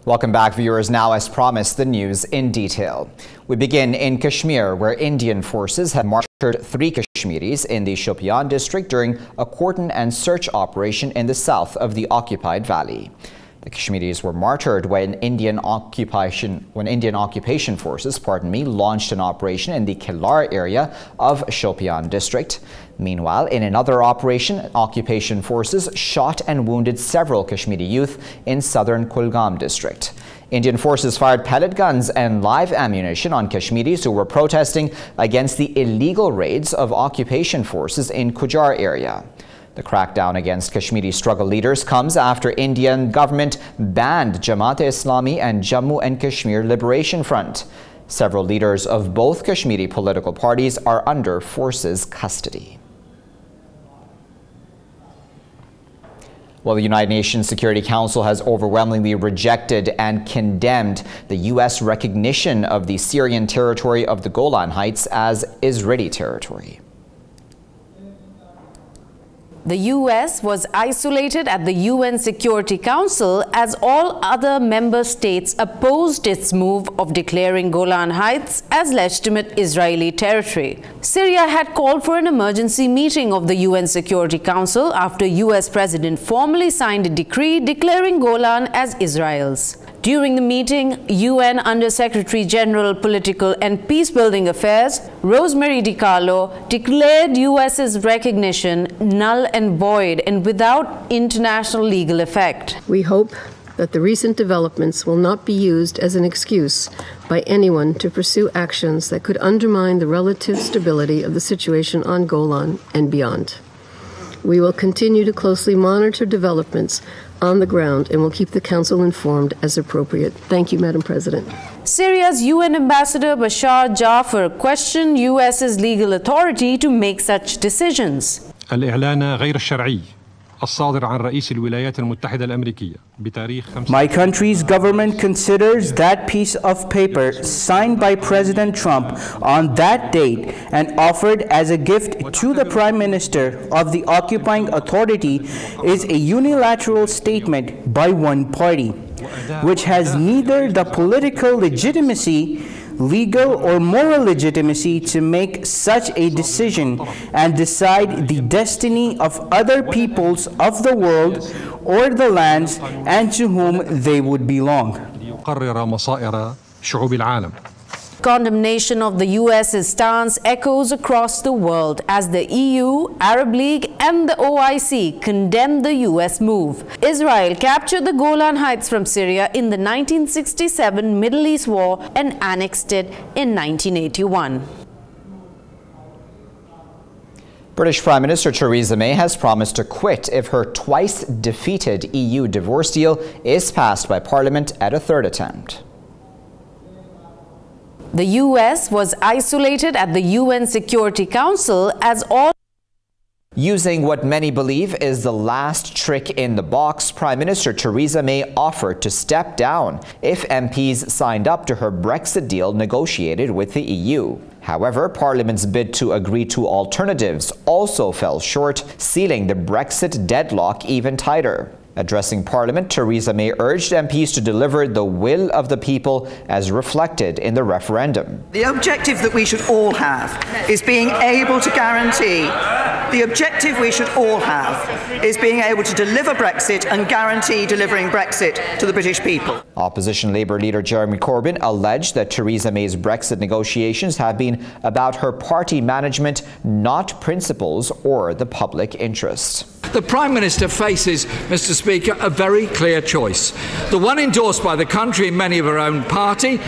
Welcome back, viewers. Now, as promised, the news in detail. We begin in Kashmir, where Indian forces have martyred 3 Kashmiris in the Shopian district during a cordon and search operation in the south of the occupied valley. The Kashmiris were martyred when Indian occupation forces, launched an operation in the Kilar area of Shopian district. Meanwhile, in another operation, occupation forces shot and wounded several Kashmiri youth in southern Kulgam district. Indian forces fired pellet guns and live ammunition on Kashmiris who were protesting against the illegal raids of occupation forces in Kujar area. The crackdown against Kashmiri struggle leaders comes after Indian government banned Jamaat-e-Islami and Jammu and Kashmir Liberation Front. Several leaders of both Kashmiri political parties are under forces custody. Well, the United Nations Security Council has overwhelmingly rejected and condemned the U.S. recognition of the Syrian territory of the Golan Heights as Israeli territory. The U.S. was isolated at the UN Security Council as all other member states opposed its move of declaring Golan Heights as legitimate Israeli territory. Syria had called for an emergency meeting of the UN Security Council after U.S. President formally signed a decree declaring Golan as Israel's. During the meeting, UN Under-Secretary General Political and Peacebuilding Affairs, Rosemary DiCarlo, declared US's recognition null and void and without international legal effect. We hope that the recent developments will not be used as an excuse by anyone to pursue actions that could undermine the relative stability of the situation on Golan and beyond. We will continue to closely monitor developments on the ground and will keep the Council informed as appropriate. Thank you, Madam President. Syria's UN Ambassador Bashar Jaffer questioned US's legal authority to make such decisions. الإعلان غير الشرعي الصادر عن رئيس الولايات المتحدة الأمريكية بتاريخ 5. My country's government considers that piece of paper signed by President Trump on that date and offered as a gift to the Prime Minister of the occupying authority is a unilateral statement by one party, which has neither the political legitimacy, legal or moral legitimacy to make such a decision and decide the destiny of other peoples of the world or the lands and to whom they would belong. Condemnation of the US's stance echoes across the world as the EU, Arab League and the OIC condemned the US move. Israel captured the Golan Heights from Syria in the 1967 Middle East War and annexed it in 1981. British Prime Minister Theresa May has promised to quit if her twice-defeated EU divorce deal is passed by Parliament at a third attempt. The U.S. was isolated at the UN Security Council as all. Using what many believe is the last trick in the box, Prime Minister Theresa May offered to step down if MPs signed up to her Brexit deal negotiated with the EU. However, Parliament's bid to agree to alternatives also fell short, sealing the Brexit deadlock even tighter. Addressing Parliament, Theresa May urged MPs to deliver the will of the people as reflected in the referendum. The objective that we should all have is being able to guarantee, the objective we should all have is being able to deliver Brexit and guarantee delivering Brexit to the British people. Opposition Labour leader Jeremy Corbyn alleged that Theresa May's Brexit negotiations have been about her party management, not principles or the public interest. The Prime Minister faces, Mr. Speaker, a very clear choice. The one endorsed by the country and many of her own party.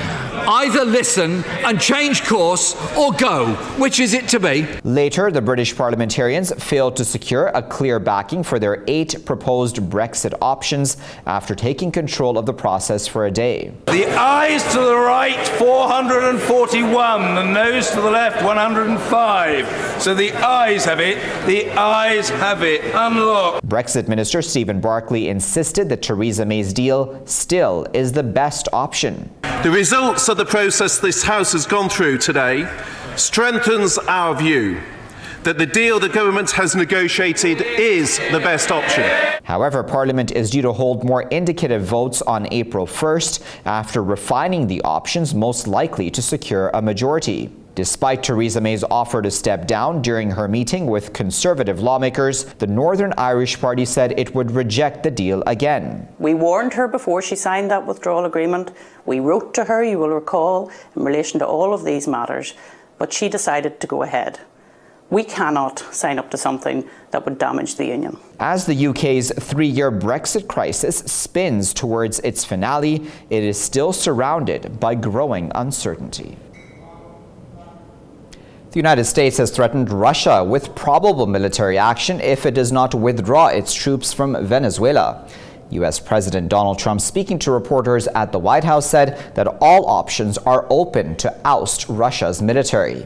Either listen and change course or go. Which is it to be? Later, the British parliamentarians failed to secure a clear backing for their 8 proposed Brexit options after taking control of the process for a day. The ayes to the right, 441. The noes to the left, 105. So the ayes have it. The ayes have it. Unlocked. Brexit Minister Stephen Barclay insisted that Theresa May's deal still is the best option. The results of the process this House has gone through today strengthens our view that the deal the government has negotiated is the best option. However, Parliament is due to hold more indicative votes on April 1st after refining the options most likely to secure a majority. Despite Theresa May's offer to step down during her meeting with Conservative lawmakers, the Northern Irish Party said it would reject the deal again. We warned her before she signed that withdrawal agreement. We wrote to her, you will recall, in relation to all of these matters, but she decided to go ahead. We cannot sign up to something that would damage the Union. As the UK's three-year Brexit crisis spins towards its finale, it is still surrounded by growing uncertainty. The United States has threatened Russia with probable military action if it does not withdraw its troops from Venezuela. U.S. President Donald Trump, speaking to reporters at the White House, said that all options are open to oust Russia's military.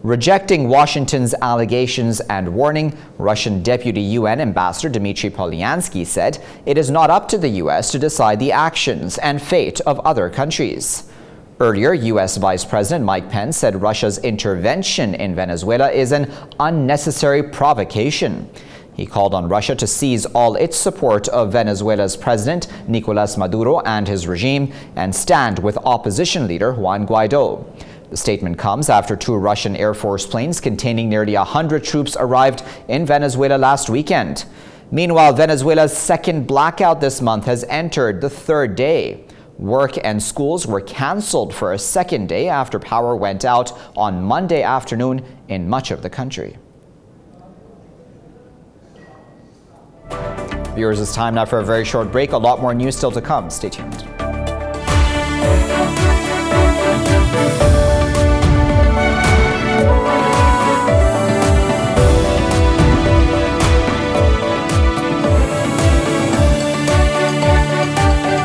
Rejecting Washington's allegations and warning, Russian Deputy UN Ambassador Dmitry Polyansky said it is not up to the U.S. to decide the actions and fate of other countries. Earlier, U.S. Vice President Mike Pence said Russia's intervention in Venezuela is an unnecessary provocation. He called on Russia to cease all its support of Venezuela's President Nicolas Maduro and his regime and stand with opposition leader Juan Guaido. The statement comes after 2 Russian Air Force planes containing nearly 100 troops arrived in Venezuela last weekend. Meanwhile, Venezuela's second blackout this month has entered the 3rd day. Work and schools were cancelled for a second day after power went out on Monday afternoon in much of the country. Viewers, it's time now for a very short break. A lot more news still to come. Stay tuned.